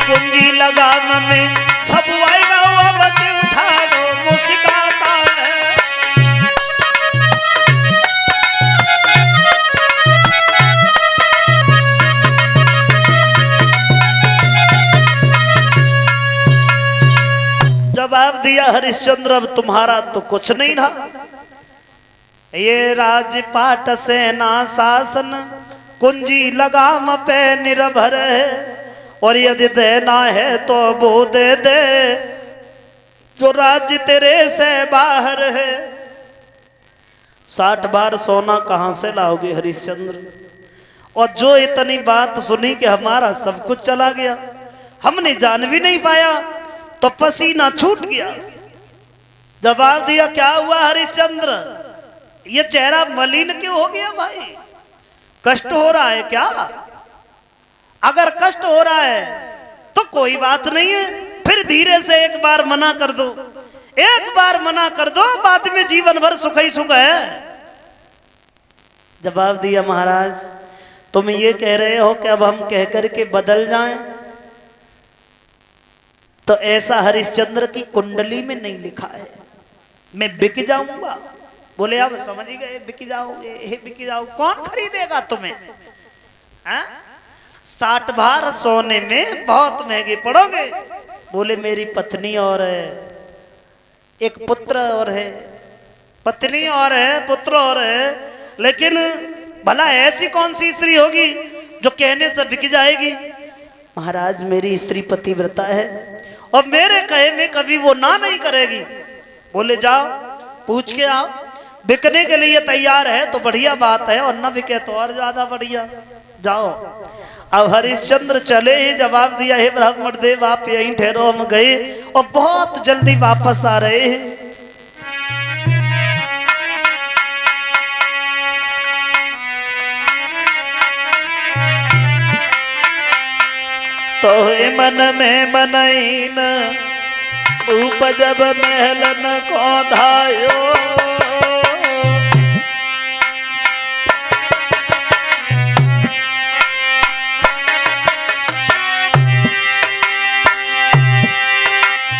कुंजी लगाम में सब आएगा अब उठाओ मुस्काता है। जवाब दिया हरिश्चंद्र अब तुम्हारा तो कुछ नहीं रहा। ये राजपाट सेना शासन कुंजी लगाम पे निर्भर है और यदि देना है तो वो दे दे जो राज्य तेरे से बाहर है। 60 बार सोना कहां से लाओगे हरिश्चंद्र? और जो इतनी बात सुनी कि हमारा सब कुछ चला गया, हमने जान भी नहीं पाया तो पसीना छूट गया। जवाब दिया क्या हुआ हरिश्चंद्र, ये चेहरा मलिन क्यों हो गया भाई? कष्ट हो रहा है क्या? अगर कष्ट हो रहा है तो कोई बात नहीं है, फिर धीरे से एक बार मना कर दो, एक बार मना कर दो, बाद में जीवन भर सुख ही सुख है। जवाब दिया महाराज तुम ये कह रहे हो कि अब हम कह करके बदल जाएं, तो ऐसा हरिश्चंद्र की कुंडली में नहीं लिखा है। मैं बिक जाऊंगा? बोले अब समझ ही गए, बिक जाओगे, बिक जाओ, कौन खरीदेगा तुम्हें? 60 भार सोने में बहुत महंगे पड़ोगे। बोले मेरी पत्नी और है, एक पुत्र और है, पत्नी और है, पुत्र और है, लेकिन भला ऐसी कौन सी स्त्री होगी जो कहने से बिक जाएगी? महाराज मेरी स्त्री पतिव्रता है और मेरे कहे में कभी वो ना नहीं करेगी। बोले जाओ पूछ के आओ, बिकने के लिए तैयार है तो बढ़िया बात है, और न बिके तो और ज्यादा बढ़िया। जाओ। अब हरिश्चंद्र चले ही जवाब दिया हे ब्राह्मण देव आप यहीं ठहरो, हम गए और बहुत जल्दी वापस आ रहे हैं। तो मन में मनईन उपजब महलन को धायो,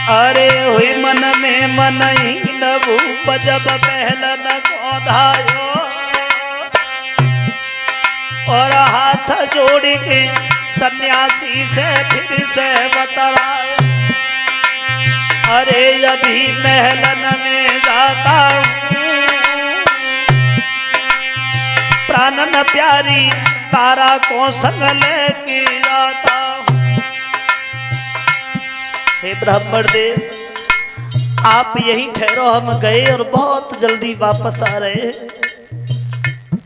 अरे हुई मन में मनईन उपजब महलन को धायो, और हाथ जोड़ के सन्यासी से फिर से बतलाए, अरे अभी महलन में जाता हूँ, प्राणन प्यारी तारा को संग लेके जाता हूँ। हे ब्राह्मण देव आप यहीं ठहरो, हम गए और बहुत जल्दी वापस आ रहे हैं।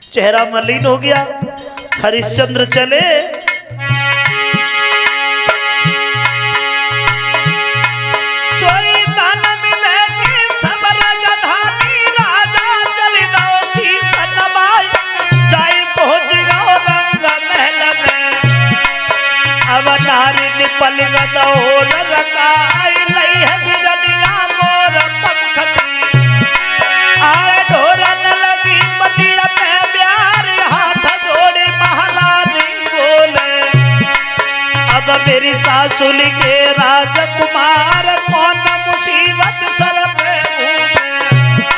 चेहरा मलिन हो गया। हरिश्चंद्र चले। पल गदौर रकाई लई है बिजलिया मोर पंखती, आए ढोरन लगी बतिया में प्यार, हाथ जोड़े महारानी बोले, अब मेरी सासुल के राजकुमार कौन मुसीबत सर पे घूमे,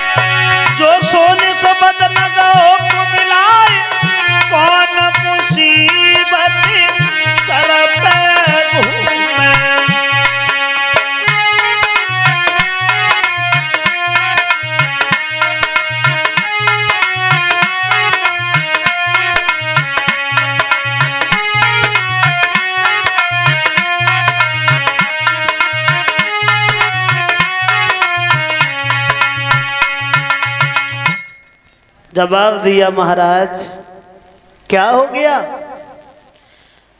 जो सोने से बदन गो को मिलाए, कौन मुसीबत सर पे जवाब दिया महाराज क्या हो गया?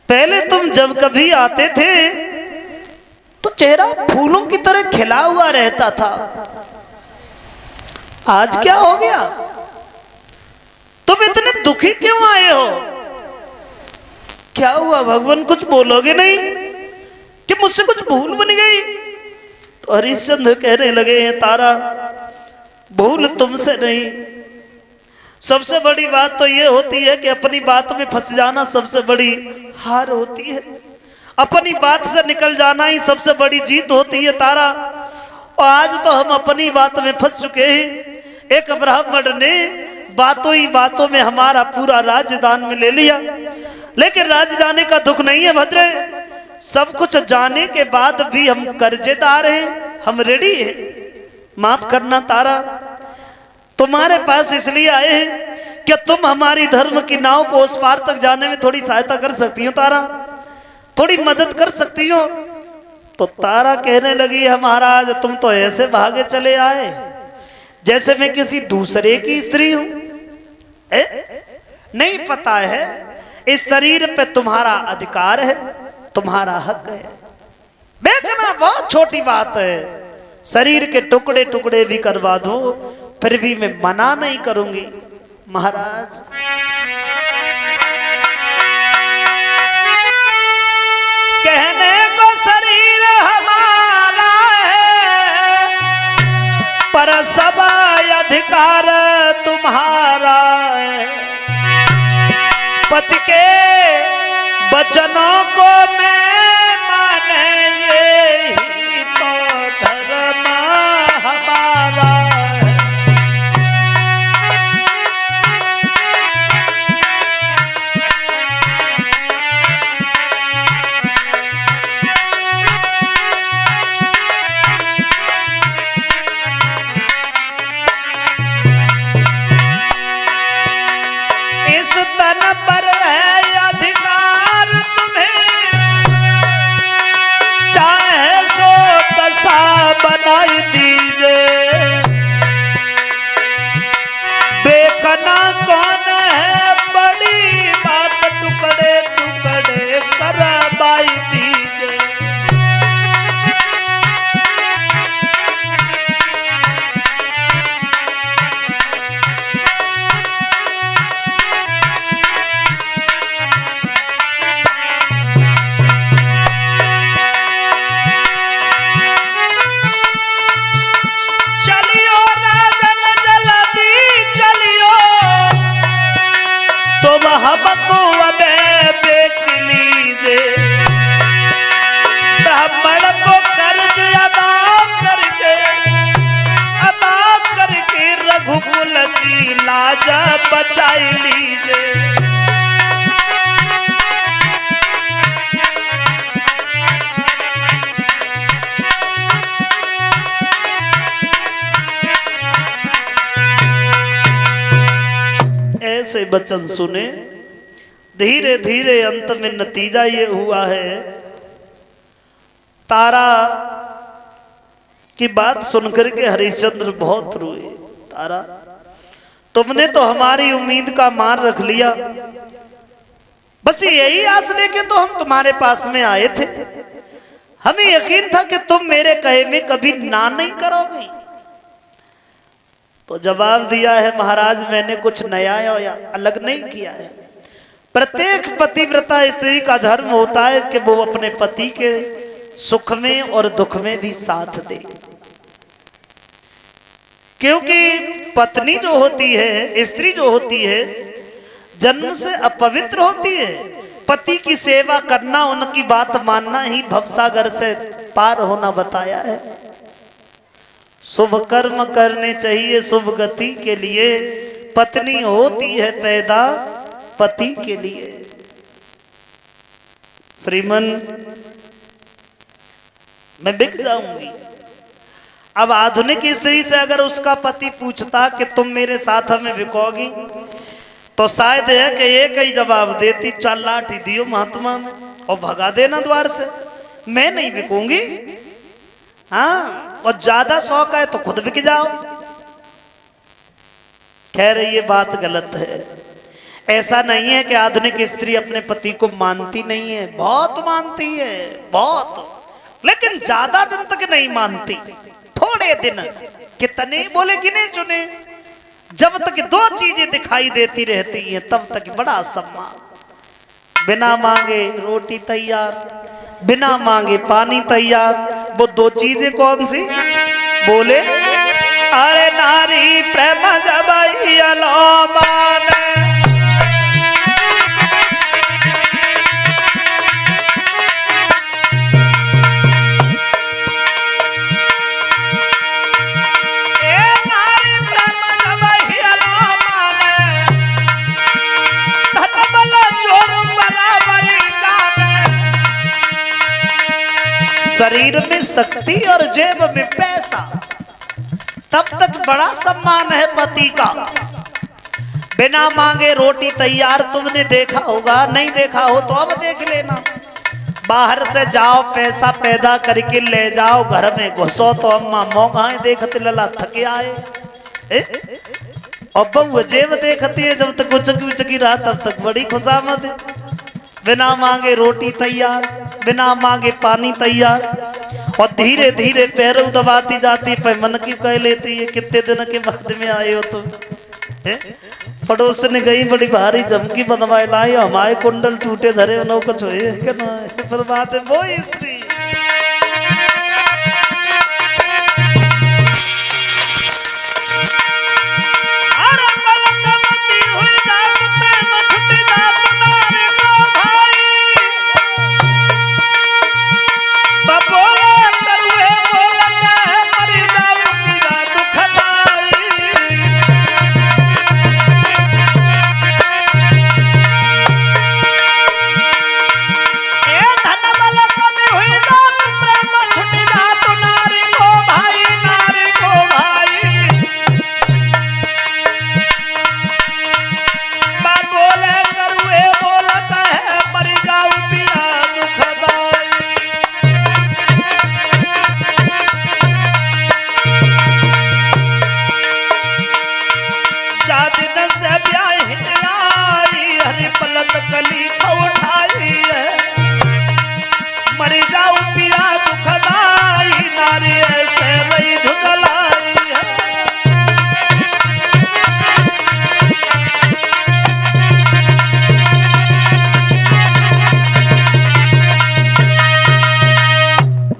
पहले तुम जब कभी आते थे तो चेहरा फूलों की तरह खिला हुआ रहता था, आज क्या हो गया? तुम इतने दुखी क्यों आए हो? क्या हुआ भगवान, कुछ बोलोगे नहीं कि मुझसे कुछ भूल बन गई? तो हरिश्चंद्र कहने लगे हैं तारा भूल तुमसे नहीं, सबसे बड़ी बात तो ये होती है कि अपनी बात में फंस जाना सबसे बड़ी हार होती है। अपनी बात से निकल जाना ही सबसे बड़ी जीत होती है तारा। और आज तो हम अपनी बात में फंस चुके हैं। एक ब्राह्मण ने बातों ही बातों में हमारा पूरा राज्य दान में ले लिया, लेकिन राज्य जाने का दुख नहीं है भद्रे। सब कुछ जाने के बाद भी हम कर्जेदार हैं, हम रेडी हैं। माफ करना तारा, तुम्हारे पास इसलिए आए हैं कि तुम हमारी धर्म की नाव को उस पार तक जाने में थोड़ी सहायता कर सकती हो तारा, थोड़ी मदद कर सकती हो। तो तारा कहने लगी है महाराज तुम तो ऐसे भागे चले आए जैसे मैं किसी दूसरे की स्त्री हूं। नहीं पता है इस शरीर पे तुम्हारा अधिकार है, तुम्हारा हक है। देखना बहुत छोटी बात है, शरीर के टुकड़े टुकड़े भी करवा दो फिर भी मैं मना नहीं करूंगी। महाराज कहने को शरीर हमारा है पर सब अधिकार तुम्हारा है। पति के वचनों को मैं माने यही तो धर्म हमारा है। इस तन पर है अधिकार तुम्हें, चाहे सो दशा बनाई दीजिए। बेकना कौन है बड़ी बात, टुकड़े टुकड़े करवाई दीजिए। चलियो राजन जल्दी चलियो, तुम हमको हमें देख लीजिए। ब्राह्मण को कर्ज अदा करके रघुकुल की लाज बचाई लीजिए। ऐसे वचन सुने, धीरे धीरे अंत में नतीजा ये हुआ है। तारा की बात सुनकर के हरिश्चंद्र बहुत रोए। तारा तुमने तो हमारी उम्मीद का मार रख लिया, बस यही आस लेके तो हम तुम्हारे पास में आए थे। हमें यकीन था कि तुम मेरे कहे में कभी ना नहीं करोगी। तो जवाब दिया है महाराज मैंने कुछ नया या अलग नहीं किया है। प्रत्येक पतिव्रता स्त्री का धर्म होता है कि वो अपने पति के सुख में और दुख में भी साथ दे, क्योंकि पत्नी जो होती है, स्त्री जो होती है, जन्म से अपवित्र होती है। पति की सेवा करना, उनकी बात मानना ही भवसागर से पार होना बताया है। शुभ कर्म करने चाहिए शुभ गति के लिए, पत्नी होती है पैदा पति के लिए। श्रीमन मैं बिक जाऊंगी। अब आधुनिक स्त्री से अगर उसका पति पूछता कि तुम मेरे साथ हमें बिकोगी, तो शायद है कि एक ही जवाब देती, चल लाठी दियो महात्मा में और भगा देना द्वार से, मैं नहीं बिकूंगी। हाँ, और ज्यादा शौक है तो खुद बिक जाओ। खैर ये बात गलत है। ऐसा नहीं है कि आधुनिक स्त्री अपने पति को मानती नहीं है, बहुत मानती है, बहुत, लेकिन ज्यादा दिन तक नहीं मानती। थोड़े दिन, कितने बोले गिने चुने, जब तक दो चीजें दिखाई देती रहती हैं तब तक बड़ा सम्मान। बिना मांगे रोटी तैयार, बिना मांगे पानी तैयार। वो दो चीजें कौन सी? बोले अरे नारी प्रेम जब माने, शरीर में शक्ति और जेब में पैसा, तब तक बड़ा सम्मान है पति का। बिना मांगे रोटी तैयार तुमने देखा होगा, नहीं देखा हो तो अब देख लेना। बाहर से जाओ पैसा पैदा करके ले जाओ, घर में घुसो तो अम्मा मोगाएं देखते लला थके आए। और बहू जेब देखती है, जब तक उचकी उचकी रहा तब तक बड़ी खुशामद है। बिना मांगे रोटी तैयार, बिना मांगे पानी तैयार, और धीरे धीरे पैरों दबाती जाती पे मन की कह लेती है कितने दिन के बाद में आए हो तुम। पड़ोस ने गई बड़ी भारी जमकी बनवाए लाई, हमारे कुंडल टूटे धरे उन्हों कुछ हुए कि ना, पर बात है वो स्त्री।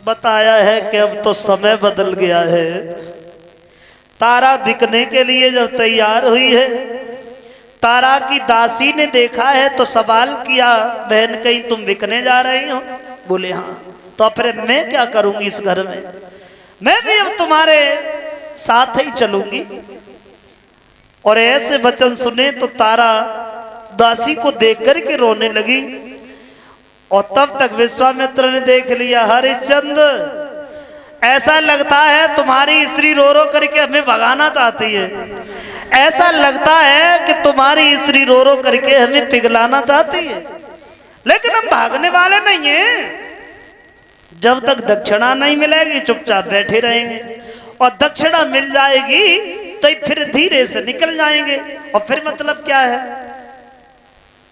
बताया है कि अब तो समय बदल गया है। तारा बिकने के लिए जब तैयार हुई है, तारा की दासी ने देखा है तो सवाल किया, बहन कहीं तुम बिकने जा रही हो? बोले हाँ। तो फिर मैं क्या करूंगी इस घर में, मैं भी अब तुम्हारे साथ ही चलूंगी। और ऐसे वचन सुने तो तारा दासी को देख कर के रोने लगी। और तब तक विश्वामित्र ने देख लिया, हरिश्चंद्र ऐसा लगता है तुम्हारी स्त्री रो रो करके हमें भगाना चाहती है, ऐसा लगता है कि तुम्हारी स्त्री रो रो करके हमें पिघलाना चाहती है, लेकिन हम भागने वाले नहीं हैं। जब तक दक्षिणा नहीं मिलेगी चुपचाप बैठे रहेंगे, और दक्षिणा मिल जाएगी तो फिर धीरे से निकल जाएंगे। और फिर मतलब क्या है?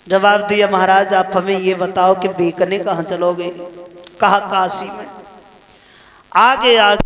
जवाब दिया, महाराज आप हमें ये बताओ कि बीकने कहाँ चलोगे? कहा काशी में। आगे आगे